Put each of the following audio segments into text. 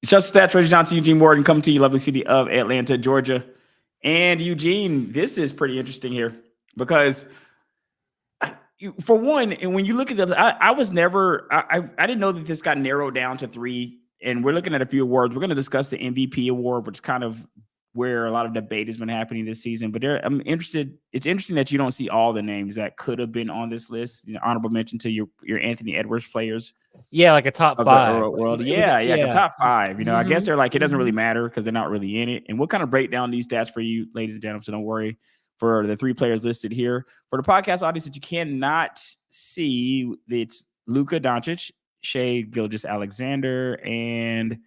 Just Stats, Reggie Johnson, Eugene Morton, come to you, lovely city of Atlanta, Georgia. And Eugene, this is pretty interesting here because, for one, and when you look at the, I was never, I didn't know that this got narrowed down to three. And we're looking at a few awards. We're going to discuss the MVP award, which is kind of where a lot of debate has been happening this season. But I'm interested. It's interesting that you don't see all the names that could have been on this list. Honorable mention to your Anthony Edwards players. Yeah, like a top of five. The world. Yeah, like a top five. I guess they're like, it doesn't really matter because they're not really in it. And we'll kind of break down these stats for you, ladies and gentlemen. So don't worry for the three players listed here. For the podcast audience that you cannot see, it's Luka Doncic, Shai Gilgeous-Alexander, and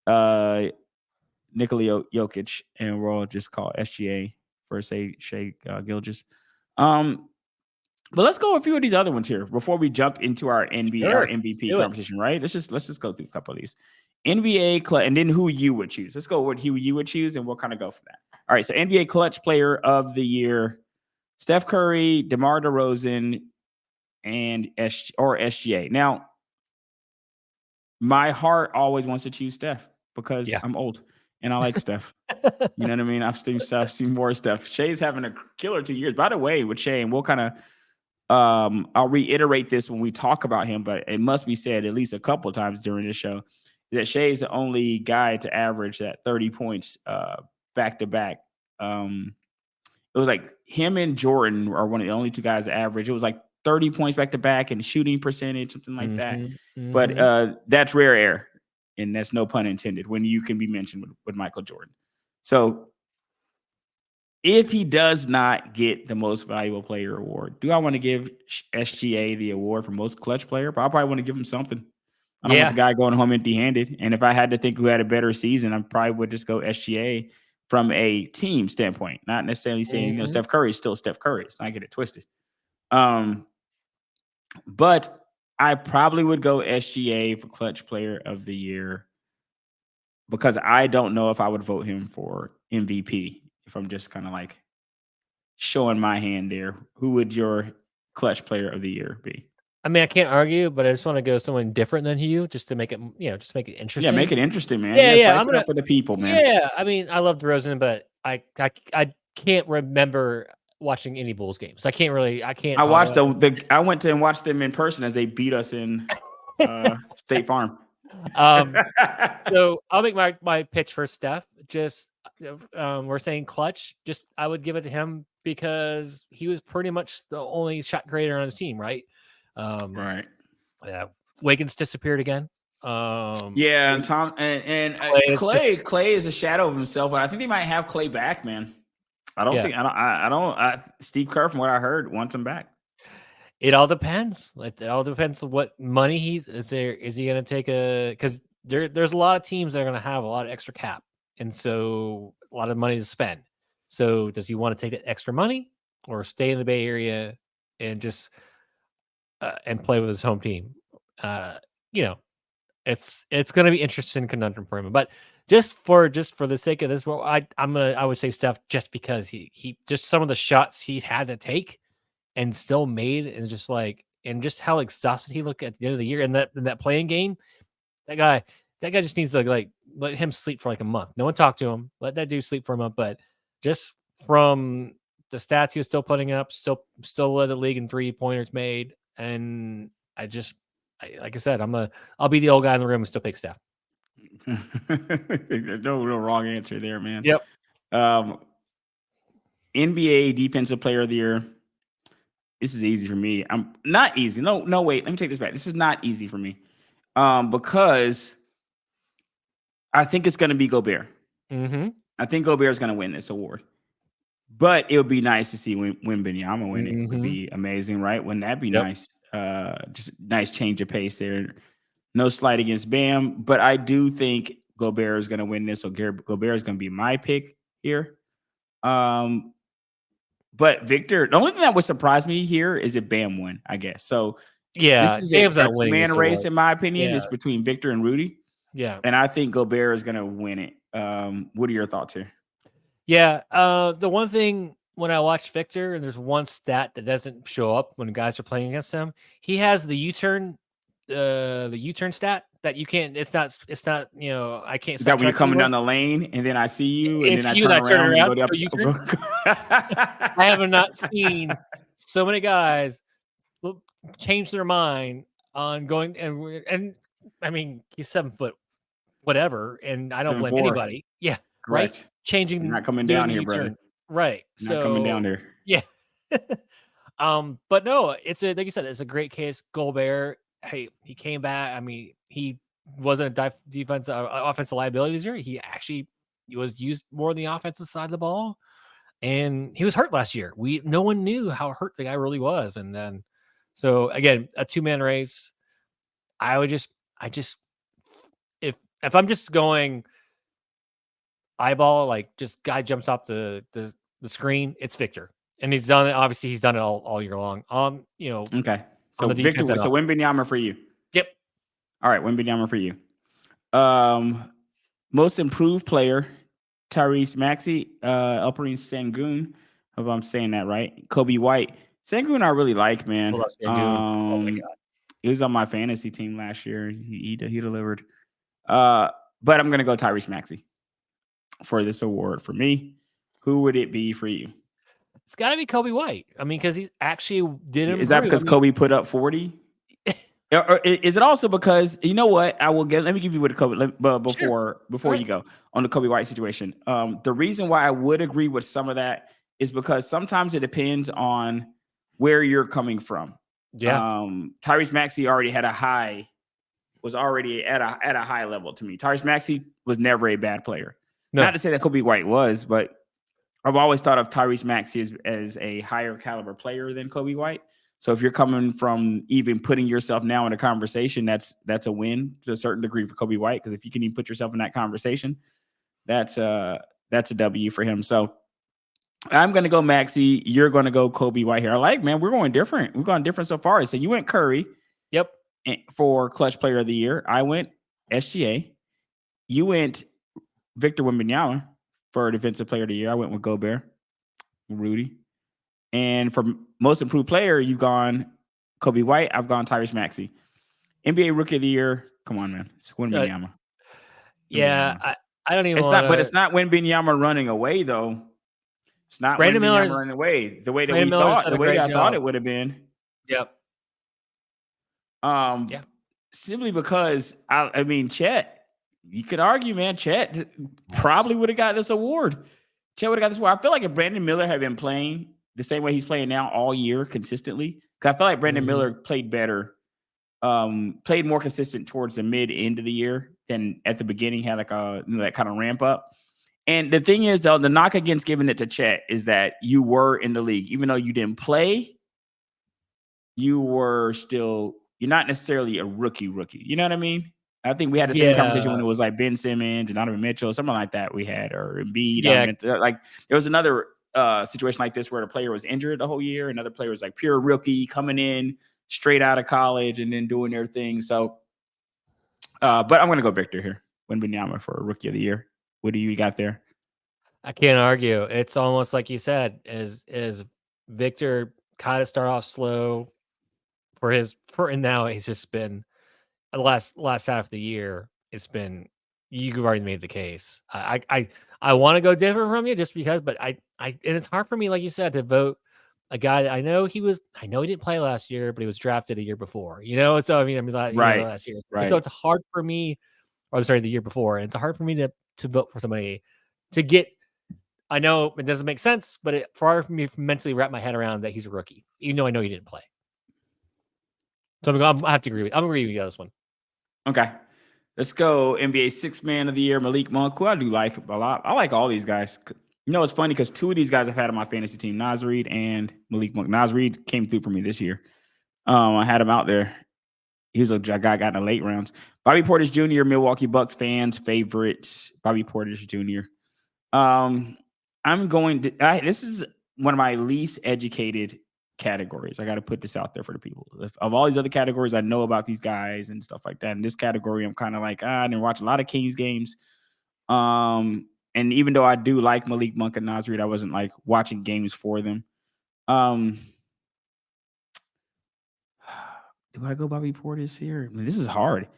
Nikola Jokic. And we'll just call SGA for Shai Gilgeous. But let's go a few of these other ones here before we jump into our NBA, our MVP conversation, right? Let's just go through a couple of these. NBA clutch, and then who you would choose. Let's go with who you would choose, and we'll kind of go for that. All right, so NBA clutch player of the year, Steph Curry, DeMar DeRozan, and SGA. Now, my heart always wants to choose Steph because I'm old and I like Steph. You know what I mean? I've seen more Steph. Shai's having a killer 2 years. By the way, with Shai, and we'll kind of I'll reiterate this when we talk about him, but it must be said at least a couple of times during this show that Shai is the only guy to average that 30 points back to back. It was like him and Jordan are one of the only two guys to average. It was like 30 points back to back and shooting percentage, something like that. But that's rare air, and that's no pun intended when you can be mentioned with Michael Jordan. So if he does not get the most valuable player award, do I want to give SGA the award for most clutch player? But I probably want to give him something. I don't want the guy going home empty-handed. And if I had to think who had a better season, I probably would just go SGA from a team standpoint, not necessarily saying, Steph Curry is still Steph Curry. Let's not get it twisted. But I probably would go SGA for clutch player of the year because I don't know if I would vote him for MVP. If I'm just kind of like showing my hand there, who would your clutch player of the year be? I mean, I can't argue, but I just want to go someone different than you, just to make it, just make it interesting. Yeah, make it interesting, man. Yeah. I'm gonna for the people, man. Yeah, I mean, I love DeRozan, but I can't remember watching any Bulls games. I can't. I watched I went to and watched them in person as they beat us in State Farm. So I'll make my pitch for Steph. Just we're saying clutch. Just I would give it to him because he was pretty much the only shot creator on his team, right? Right. Yeah. Wiggins disappeared again. And Tom and Clay is a shadow of himself, but I think they might have Clay back, man. I don't. Steve Kerr, from what I heard, wants him back. It all depends. It all depends on what money is there. Is he going to take because there's a lot of teams that are going to have a lot of extra cap, and so a lot of money to spend. So does he want to take that extra money or stay in the Bay Area and just and play with his home team? It's going to be interesting conundrum for him. But just for the sake of this, I would say Steph, just because he just some of the shots he had to take and still made, and just how exhausted he looked at the end of the year in that playing game. That guy just needs to let him sleep for like a month. No one talk to him. Let that dude sleep for a month. But just from the stats he was still putting up, still led the league in 3-pointers made. And like I said, I'll be the old guy in the room and still pick Steph. There's no real wrong answer there, man. Yep. NBA Defensive Player of the Year. This is easy for me. I'm not easy. No, wait. Let me take this back. This is not easy for me. Because I think it's going to be Gobert. I think Gobert is going to win this award. But it would be nice to see Wembanyama win it. It would be amazing, right? Wouldn't that be nice? Just nice change of pace there. No slight against Bam, but I do think Gobert is going to win this. So Gobert is going to be my pick here. But Victor, the only thing that would surprise me here is if Bam won, I guess. So this is Bam's a man race, in my opinion. It's between Victor and Rudy. Yeah. And I think Gobert is going to win it. What are your thoughts here? Yeah. The one thing when I watch Victor, and there's one stat that doesn't show up when guys are playing against him, he has the U-turn stat that you can't. It's not. You know, I can't. Is that when you're sidetrack coming anymore. down the lane and then I see you and It's then I you turn that turn around and go around. the So opposite? you turn. I have not seen so many guys change their mind on going and I mean he's 7 foot whatever, and I don't blame 7'4". anybody. Yeah, right. Correct. You're Changing, not coming doing down the here, brother. U-turn. Right. You're not coming down So there. yeah. But no, it's a like you said, it's a great case. Gobert, hey, he came back. I mean, he wasn't a defensive offensive liability this year. He was used more on the offensive side of the ball, and he was hurt last year. No one knew how hurt the guy really was, and then so again, a 2-man race. I just if I'm just going eyeball, like just guy jumps off the screen, it's Victor. And he's done it. Obviously, he's done it all year long. You know, Okay. on So the Victor, defense. so Wembanyama for you. Yep. All right, Wembanyama for you. Most improved player, Tyrese Maxey, Alperen Sengun. Hope I'm saying that right. Kobe White. Sengun I really like, man. Oh my God. He was on my fantasy team last year. He delivered. But I'm gonna go Tyrese Maxey for this award. For me, who would it be for you? It's got to be Kobe White. I mean, because he actually did improve. Is that because Kobe put up 40? Or is it also because you know what? Let me give you what Kobe before you go on the Kobe White situation. The reason why I would agree with some of that is because sometimes it depends on where you're coming from. Yeah. Tyrese Maxey was already at a high level to me. Tyrese Maxey was never a bad player. No. Not to say that Kobe White was, but I've always thought of Tyrese Maxey as a higher caliber player than Kobe White. So if you're coming from even putting yourself now in a conversation, that's a win to a certain degree for Kobe White. Because if you can even put yourself in that conversation, that's a W for him. So I'm going to go Maxey. You're going to go Kobe White here. We're going different. We've gone different so far. So you went Curry. Yep. For clutch player of the year. I went SGA. You went Victor Wembanyama for defensive player of the year. I went with Gobert, Rudy. And for most improved player, you've gone Kobe White. I've gone Tyrese Maxey. NBA rookie of the year. Come on, man. It's Wembanyama. Yeah, I don't even. But it's not Wembanyama running away though. It's not Wembanyama running away the way that we thought. The way that I thought it would have been. Yep. Yeah. Simply because I mean, Chet. You could argue, man. Chet probably would have got this award. Chet would have got this award. I feel like if Brandon Miller had been playing the same way he's playing now all year consistently, because I feel like Brandon Miller played better, played more consistent towards the mid end of the year than at the beginning. Had like that kind of ramp up. And the thing is, though, the knock against giving it to Chet is that you were in the league, even though you didn't play. You're not necessarily a rookie. You know what I mean? I think we had the same conversation when it was like Ben Simmons and Donovan Mitchell, something like that we had, or Embiid. Yeah. Like there was another situation like this where the player was injured the whole year. Another player was like pure rookie coming in straight out of college and then doing their thing. So, but I'm going to go Victor here. Wembanyama for rookie of the year. What do you got there? I can't argue. It's almost like you said, is Victor kind of start off slow and now he's just been the last half of the year. It's been, you've already made the case. I want to go different from you just because, but and it's hard for me, like you said, to vote a guy that I know he didn't play last year, but he was drafted a year before, so I mean, last year. Right. So it's hard for me, the year before. And it's hard for me to vote for somebody to get, I know it doesn't make sense, but it's hard for me to mentally wrap my head around that he's a rookie, even though I know he didn't play. So I have to agree with you on this one. Okay. Let's go NBA Sixth Man of the Year, Malik Monk, who I do like a lot. I like all these guys. It's funny because two of these guys I've had on my fantasy team, Naz Reid and Malik Monk. Naz Reid came through for me this year. I had him out there. He was a guy got in the late rounds. Bobby Portis Jr., Milwaukee Bucks fans' favorites. Bobby Portis Jr. This is one of my least educated categories. I got to put this out there for the people. Of all these other categories, I know about these guys and stuff like that. In this category, I'm kind of like, I didn't watch a lot of Kings games. And even though I do like Malik Monk and Naz Reid, I wasn't like watching games for them. Do I go Bobby Portis here? I mean, this is hard.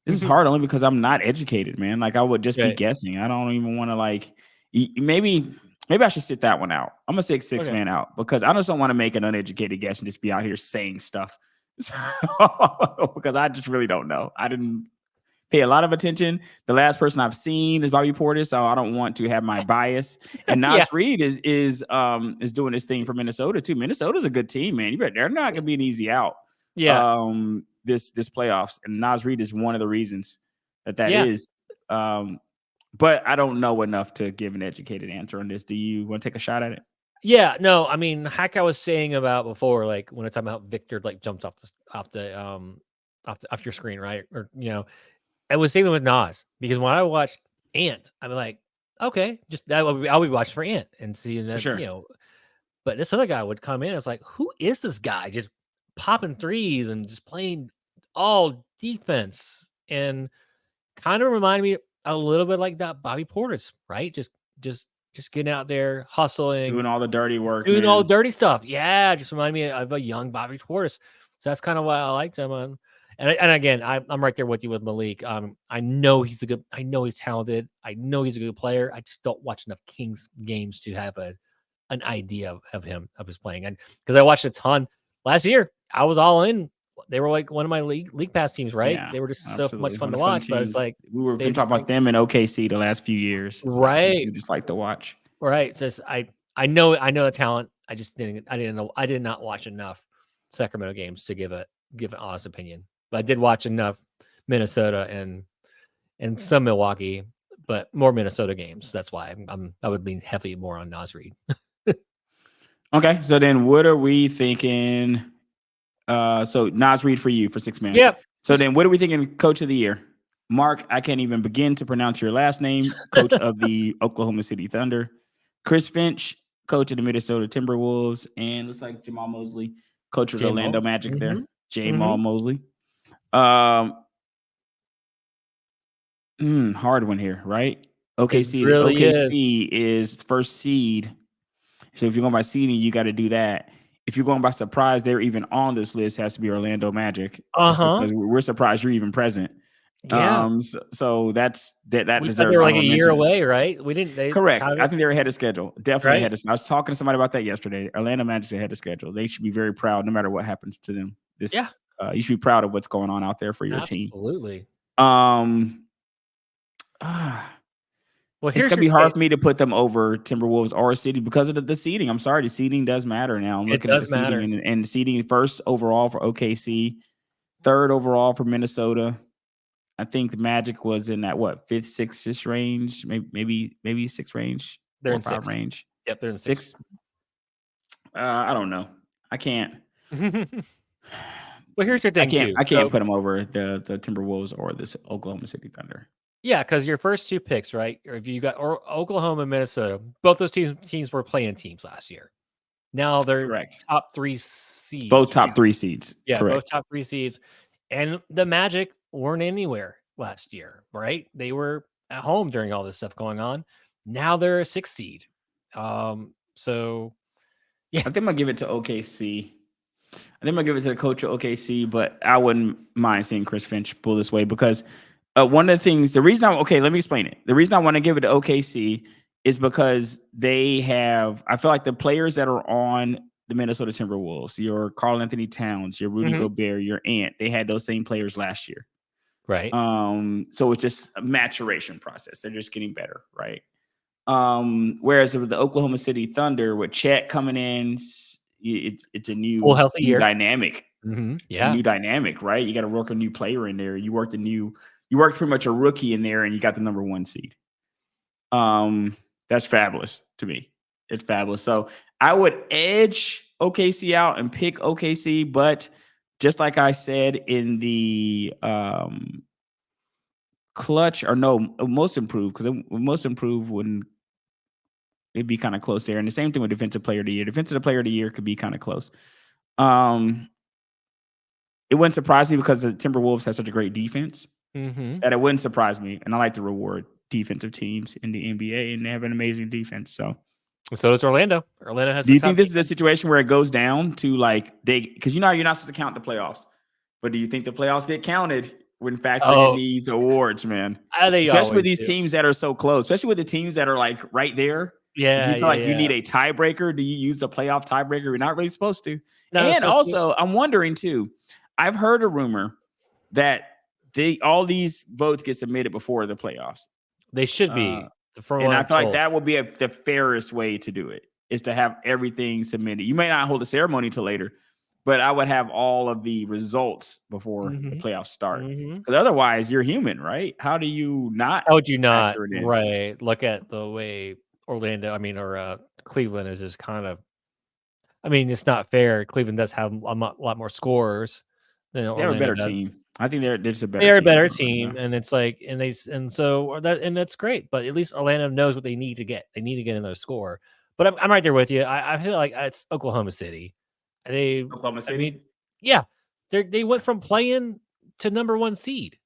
This is hard only because I'm not educated, man. Like I would just be guessing. I don't even want to like maybe I should sit that one out. I'm gonna sit six man out because I just don't want to make an uneducated guess and just be out here saying stuff. Because I just really don't know. I didn't pay a lot of attention. The last person I've seen is Bobby Portis, so I don't want to have my bias. And Naz Reid is doing this thing for Minnesota too. Minnesota's a good team, man. You bet they're not gonna be an easy out. Yeah. This playoffs, and Naz Reid is one of the reasons that is. But I don't know enough to give an educated answer on this. Do you want to take a shot at it? Yeah, no, I mean, like I was saying about before, like when it's talking about Victor, like jumped off your screen, right? Or I was saying with Nas because when I watched Ant, I'm like, okay, just I'll be watching for Ant and seeing that, sure. But this other guy would come in. I was like, who is this guy? Just popping threes and just playing all defense and kind of remind me a little bit like that Bobby Portis, right? Just getting out there, hustling, doing all the dirty work, doing all the dirty stuff. Yeah, just remind me of a young Bobby Portis. So that's kind of why I liked him. And again, I'm right there with you with Malik. I know he's I know he's talented. I know he's a good player. I just don't watch enough Kings games to have an idea of his playing. And because I watched a ton last year, I was all in. They were like one of my league pass teams, right? Yeah, they were just so much fun to watch. But it's like we were talking about them in OKC the last few years, right? We just like to watch, right? So I know the talent. I did not watch enough Sacramento games to give an honest opinion. But I did watch enough Minnesota and some Milwaukee, but more Minnesota games. That's why I would lean heavily more on Naz Reid. Okay, so then what are we thinking? So Naz Reid for you for 6 man. Yeah. So then what are we thinking? Coach of the year, Mark. I can't even begin to pronounce your last name. Coach of the Oklahoma City Thunder, Chris Finch, coach of the Minnesota Timberwolves, and looks like Jamal Mosley, coach of the Orlando Magic. Mm-hmm. There, Jamal Mosley. Hard one here, right? OKC. Really OKC is first seed. So if you're going by seeding, you got to do that. If you're going by surprise, they're even on this list. Has to be Orlando Magic. Because we're surprised you're even present. Yeah. So that's that. We deserves. They were like a year away, right? We didn't. Correct. I think they're ahead of schedule. Definitely ahead of. I was talking to somebody about that yesterday. Orlando Magic's ahead of schedule. They should be very proud, no matter what happens to them. You should be proud of what's going on out there for your team. Absolutely. Well, it's gonna be hard for me to put them over Timberwolves or City because of the seeding. I'm sorry, the seeding does matter now. I'm looking at the seeding and the seeding first overall for OKC, third overall for Minnesota. I think the Magic was in that fifth, sixth range, maybe 6 range. They're in 5 range. Yep, they're in 6. I don't know. I can't. Well, here's your thing. I can't put them over the Timberwolves or this Oklahoma City Thunder. Yeah, because your first 2 picks, right? Or if you got Oklahoma and Minnesota, both those teams were playing teams last year. Now they're top 3 seeds. Both top 3 seeds. Yeah, correct. Both top 3 seeds. And the Magic weren't anywhere last year, right? They were at home during all this stuff going on. Now they're a 6 seed. So yeah. I think I'm gonna give it to OKC. I think I'm gonna give it to the coach of OKC, but I wouldn't mind seeing Chris Finch pull this way because one of the things, let me explain it. The reason I want to give it to OKC is because they have, I feel like the players that are on the Minnesota Timberwolves, your Karl-Anthony Towns, your Rudy Gobert, your Ant, they had those same players last year. Right. So it's just a maturation process. They're just getting better, right? Whereas with the Oklahoma City Thunder, with Chet coming in, it's a new healthy year dynamic. It's a new dynamic, right? You got to work a new player in there. You worked pretty much a rookie in there, and you got the number 1 seed. That's fabulous to me. It's fabulous. So I would edge OKC out and pick OKC, but just like I said in the clutch most improved, because most improved wouldn't it'd be kind of close there. And the same thing with defensive player of the year. Defensive player of the year could be kind of close. It wouldn't surprise me because the Timberwolves have such a great defense that it wouldn't surprise me. And I like to reward defensive teams in the NBA, and they have an amazing defense. So does Orlando. Orlando has. Do you think this is a situation where it goes down to because you're not supposed to count the playoffs, but do you think the playoffs get counted when factoring in Oh, these awards, man. they Especially with always these do. teams that are so close, especially with the teams that are like right there. If you Yeah, feel like you yeah. need a tiebreaker, do you use the playoff tiebreaker? You're not really supposed to. Not And supposed to. also, I'm wondering too. I've heard a rumor that all these votes get submitted before the playoffs. They should be, from And what I I'm feel like told. that would be the fairest way to do it, is to have everything submitted. You may not hold a ceremony till later, but I would have all of the results before the Mhm, playoffs start. mhm. Because otherwise, you're human, right? How do you not How would you not, factor it in? right, look at the way Cleveland is just kind of, it's not fair. Cleveland does have a lot more scorers than They're a Orlando better does. team. I think they're just a They better are a team than better Orlando. team, and it's like, and that's great. But at least Orlando knows what they need to get. They need to get in their score. But I'm right there with you. I feel like it's Oklahoma City. They, Oklahoma I mean, City yeah, they went from playing to number one seed.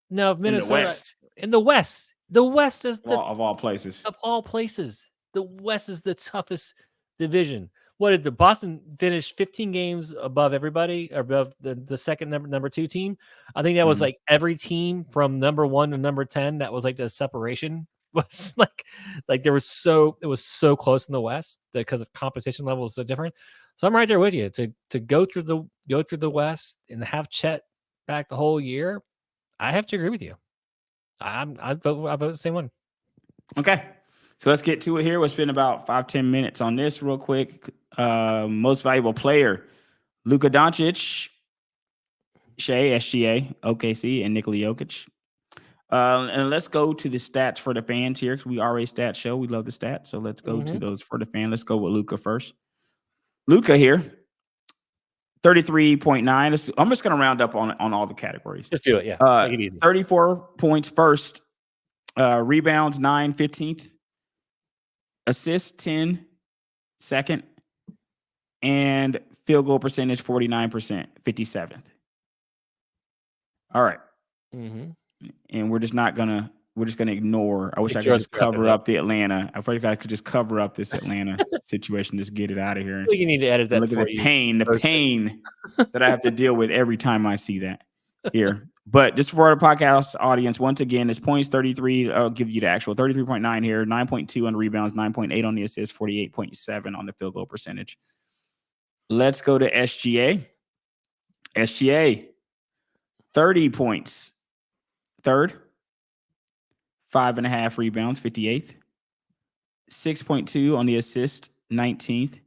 Now, if in the Minnesota West, in the West is of all places. of all places, the West is the toughest division. What did the Boston finish 15 games above everybody, or above the second number two team? I think that was Mhm. like every team from number 1 to number 10. That was like the separation was like there was it was so close in the West because the competition level is so different. So I'm right there with you to go through the West and have Chet back the whole year. I have to agree with you. I vote the same one. Okay. So let's get to it here. We'll spend about 5-10 minutes on this real quick. Most valuable player, Luka Doncic, Shea, SGA, OKC, and Nikola Jokic. And let's go to the stats for the fans here, because we are a stat show. We love the stats. So let's go to Mhm. those for the fan. Let's go with Luka first. Luka here, 33.9. I'm just going to round up on all the categories. Just do it. Yeah. Make it easy. 34 points first, rebounds 9, 15th, assists 10, second, and field goal percentage 49%, 57th. All right. Mhm. And we're just gonna ignore. I wish I could Ignore just scrap cover it. up the Atlanta. I wish I could just cover up this Atlanta situation, just get it out of here. I think you need to edit And that look at before the you pain post it. that I have to deal with every time I see that here. But just for our podcast audience, once again, it's points 33. I'll give you the actual 33.9 here, 9.2 on the rebounds, 9.8 on the assists, 48.7 on the field goal percentage. Let's go to SGA. SGA, 30 points. Third, 5.5 rebounds, 58th. 6.2 on the assist, 19th.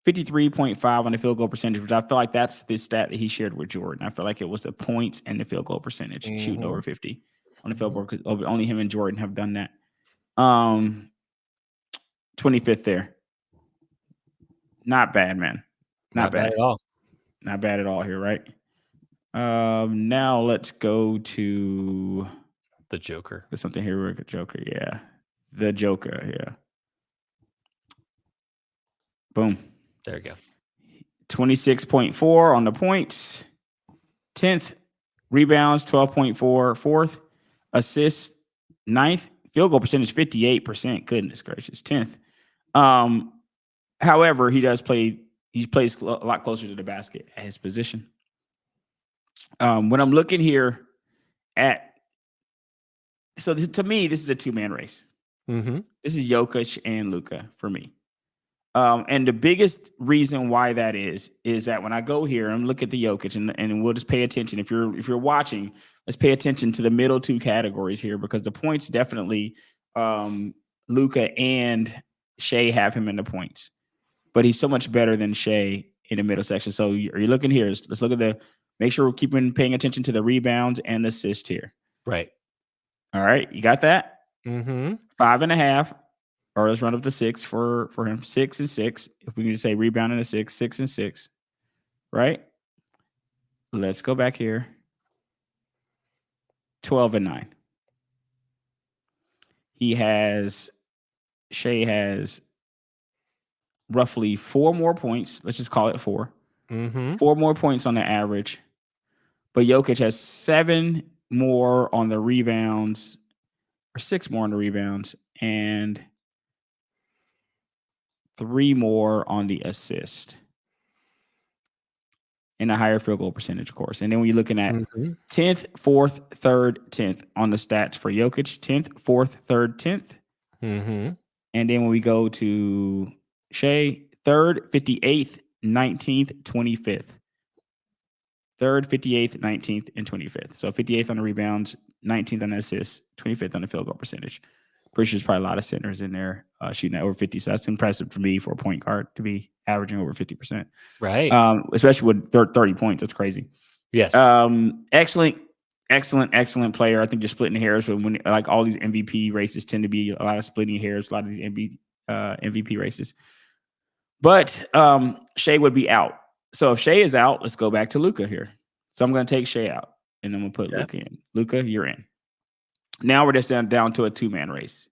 53.5 on the field goal percentage, which I feel like that's the stat that he shared with Jordan. I feel like it was the points and the field goal percentage, shooting over 50 on the field goal, because only him and Jordan have done that. 25th there. Not bad, man. Not bad at all. Not bad at all here, right? Now let's go to The Joker. there's something here with the Joker. Yeah. The Joker. Yeah. Boom. There we go. 26.4 on the points. 10th. Rebounds, 12.4. Fourth. Assists, 9th. Field goal percentage, 58%. Goodness gracious. 10th. However, he plays a lot closer to the basket at his position. When I'm looking here to me, this is a two-man race. Mm-hmm. This is Jokic and Luka for me. And the biggest reason why that is that when I go here and look at the Jokic, and we'll just pay attention. If you're watching, let's pay attention to the middle two categories here, because the points definitely Luka and Shea have him in the points, but he's so much better than Shea in the middle section. So are you looking here? Let's look at make sure we're paying attention to the rebounds and the assist here. Right. All right, you got that? Mm-hmm. 5.5. Or let's run up to 6 for him. 6 and 6. If we can just say rebound and a 6, 6 and 6. Right? Let's go back here. 12 and 9. Shea has roughly 4 more points. Let's just call it 4. Mm-hmm. 4 more points on the average. But Jokic has 7 more on the rebounds, or 6 more on the rebounds, and 3 more on the assist. and a higher field goal percentage, of course. And then when you're looking at Mm-hmm. 10th, 4th, 3rd, 10th on the stats for Jokic, 10th, 4th, 3rd, 10th. Mm-hmm. And then when we go to Shea, 3rd, 58th, 19th, 25th. 3rd, 58th, 19th, and 25th. So 58th on the rebounds, 19th on the assists, 25th on the field goal percentage. Pretty sure there's probably a lot of centers in there shooting at over 50. So that's impressive for me for a point guard to be averaging over 50%. Right. Especially with 30 points. That's crazy. Yes. Excellent player. I think you're splitting hairs when like all these MVP races tend to be a lot of splitting hairs, a lot of these MVP races. But Shea would be out. So if Shea is out, let's go back to Luka here. So I'm going to take Shea out, and I'm going to put Luka in. Luka, you're in. Now we're just down to a two-man race.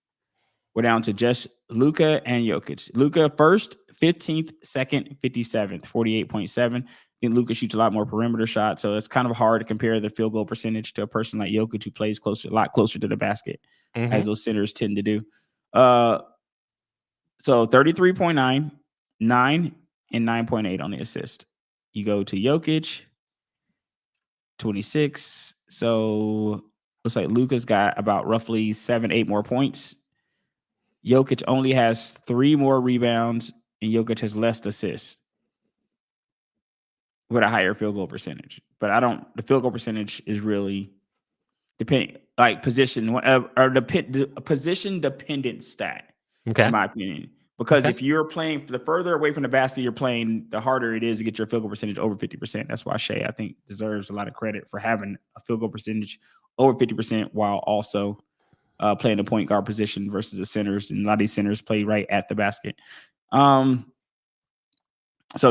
We're down to just Luka and Jokic. Luka first, 15th, second, 57th, 48.7. I think Luka shoots a lot more perimeter shots, so it's kind of hard to compare the field goal percentage to a person like Jokic who plays a lot closer to the basket, as those centers tend to do. So 33.9, 9, and 9.8 on the assist. You go to Jokic, 26. So looks like Luka's got about roughly 7-8 more points. Jokic only has 3 more rebounds, and Jokic has less assists with a higher field goal percentage. But the field goal percentage is really depending, like position or position dependent stat, in my opinion. Because if you're playing, the further away from the basket you're playing, the harder it is to get your field goal percentage over 50%. That's why Shea, I think, deserves a lot of credit for having a field goal percentage over 50% while also playing the point guard position versus the centers. And a lot of these centers play right at the basket. So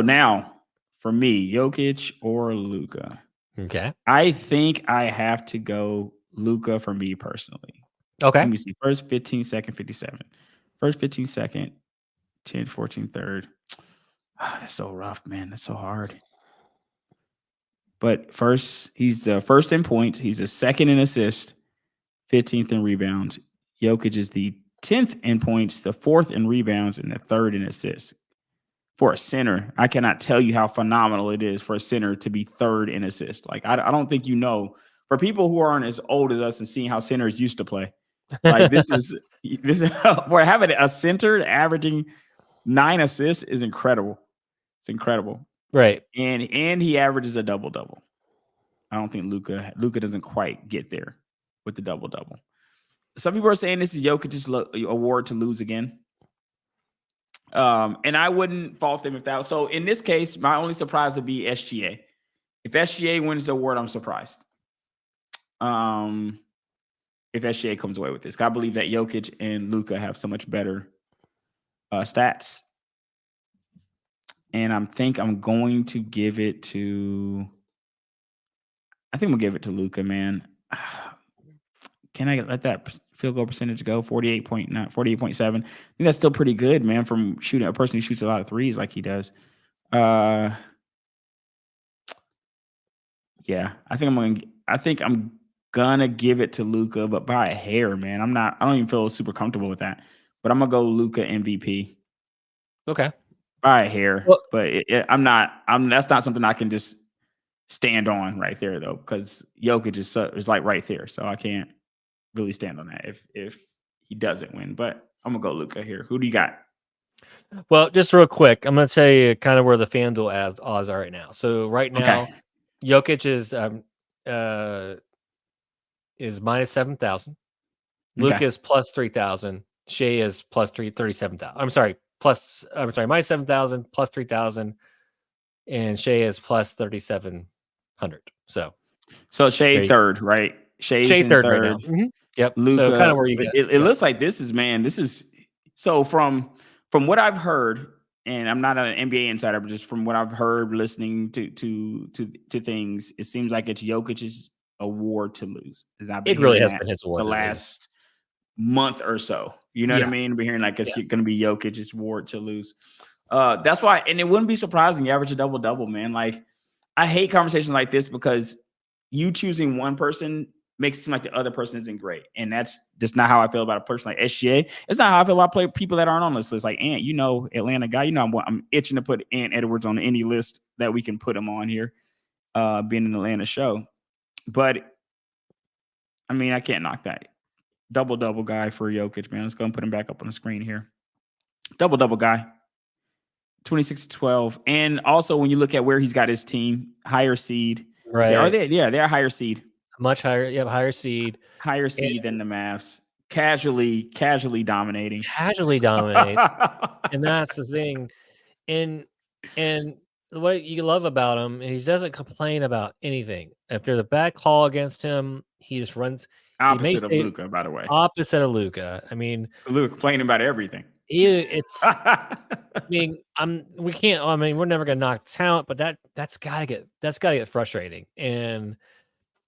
now, for me, Jokic or Luka. Okay. I think I have to go Luka for me personally. Okay. Let me see. First 15, second 57. First 15, second 10, 14, third. Oh, that's so rough, man. That's so hard. But first, he's the first in points. He's the second in assists, 15th in rebounds. Jokic is the 10th in points, the 4th in rebounds, and the 3rd in assists. For a center, I cannot tell you how phenomenal it is for a center to be 3rd in assists. Like, I don't think for people who aren't as old as us and seeing how centers used to play, like this is for having a center averaging 9 assists is incredible. It's incredible. Right. And he averages a double-double. I don't think Luka doesn't quite get there with the double-double. Some people are saying this is Jokic's award to lose again. And I wouldn't fault them if that was. So in this case, my only surprise would be SGA. If SGA wins the award, I'm surprised. If SGA comes away with this, I believe that Jokic and Luka have so much better stats. And I think I'm going to give it to. I think I'm gonna give it to Luka, man. Can I let that field goal percentage go? 48.9, 48.7. I think that's still pretty good, man, from shooting a person who shoots a lot of threes like he does. Yeah, I think I'm gonna give it to Luka, but by a hair, man. I don't even feel super comfortable with that. But I'm gonna go Luka MVP. Okay. By a hair. Well, but that's not something I can just stand on right there though, because Jokic is like right there. So I can't really stand on that if he doesn't win. But I'm gonna go Luka here. Who do you got? Well, just real quick, I'm gonna tell you kind of where the FanDuel odds are right now. So right now, Jokic is minus 7,000. Luka is plus 3,000. Shea is plus 37,000. Minus 7,000 plus 3,000, and Shea is plus 3,700. So Shea third, right? Shea third right now. Mm-hmm. Yep. Luka, so kind of where you get. It looks like this is so from what I've heard, and I'm not an NBA insider, but just from what I've heard listening to things, it seems like it's Jokic's award to lose. It really has been his award the last month or so. You know what I mean? We're hearing like it's going to be Jokic's award to lose. That's why, and it wouldn't be surprising. You average a double-double, man. Like, I hate conversations like this because you choosing one person makes it seem like the other person isn't great. And that's just not how I feel about a person like SGA. It's not how I feel about people that aren't on this list. Like Ant, Atlanta guy, I'm itching to put Ant Edwards on any list that we can put him on here. being an Atlanta show. But I mean, I can't knock that. Double guy for Jokic, man. Let's go and put him back up on the screen here. Double guy. 26-12. And also when you look at where he's got his team, higher seed. Right. Are they? Yeah, they're a higher seed. Much higher. Yeah, higher seed. Higher seed than the Mavs. Casually dominating. Casually dominate. And that's the thing. And what you love about him, he doesn't complain about anything. If there's a bad call against him, he just runs. Opposite of Luka, by the way. Opposite of Luka. I mean, Luka complaining about everything. I mean, we're never gonna knock talent, but that's gotta get frustrating. And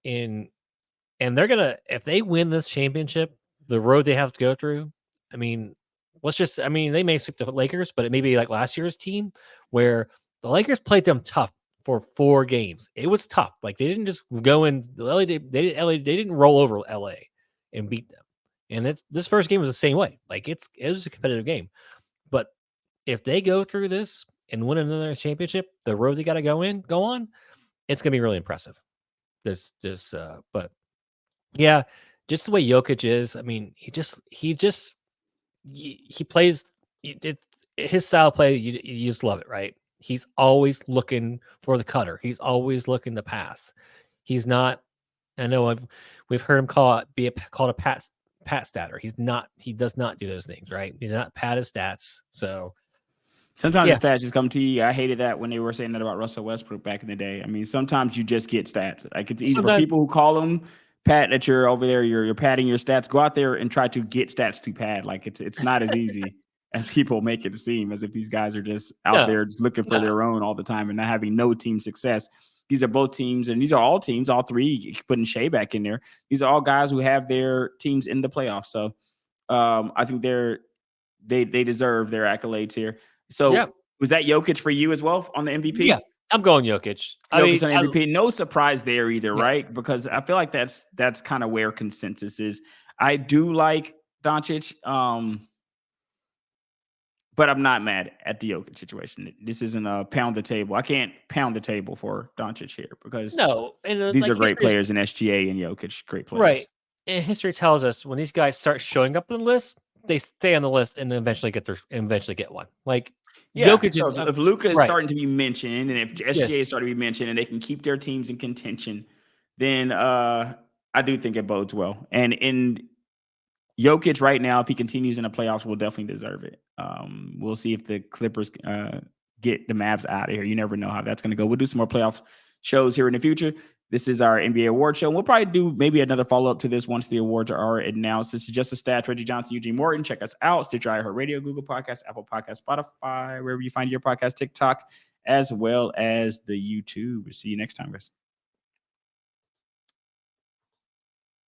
they're gonna, if they win this championship, the road they have to go through. I mean, they may sweep the Lakers, but it may be like last year's team where the Lakers played them tough for 4 games. It was tough. Like they didn't just go in. They didn't roll over LA and beat them. And this first game was the same way. Like it was a competitive game. But if they go through this and win another championship, the road they got to go on, it's gonna be really impressive. But yeah, just the way Jokic is. I mean, he plays. His style of play. You just love it, right? He's always looking for the cutter. He's always looking to pass. He's not. I know we've heard him called a pat statter. He's not. He does not do those things, right? He's not pad his stats. So sometimes the stats just come to you. I hated that when they were saying that about Russell Westbrook back in the day. I mean, sometimes you just get stats. Like it's easy for people who call them pat that you're over there. You're padding your stats. Go out there and try to get stats to pad. Like it's not as easy as people make it seem, as if these guys are just out there just looking for their own all the time and not having no team success. These are both teams, and these are all teams, all three, putting Shea back in there. These are all guys who have their teams in the playoffs. So I think they deserve their accolades here. So was that Jokic for you as well on the MVP? Yeah, I'm going Jokic. Jokic on MVP. No surprise there either, right? Because I feel like that's kind of where consensus is. I do like Doncic. But I'm not mad at the Jokic situation. This isn't a pound the table. I can't pound the table for Doncic here because these are great players in SGA and Jokic, great players. Right. And history tells us when these guys start showing up on the list, they stay on the list and eventually get one. Like Jokic if Luka is starting to be mentioned and if SGA is starting to be mentioned and they can keep their teams in contention, then I do think it bodes well. And in Jokic right now, if he continues in the playoffs, will definitely deserve it. We'll see if the Clippers get the Mavs out of here. You never know how that's going to go. We'll do some more playoff shows here in the future. This is our NBA award show. We'll probably do maybe another follow-up to this once the awards are announced. This is Just a Stats. Reggie Johnson, Eugene Morton. Check us out. Stitcher, iHeartRadio, Google Podcasts, Apple Podcasts, Spotify, wherever you find your podcast, TikTok, as well as the YouTube. We'll see you next time, guys.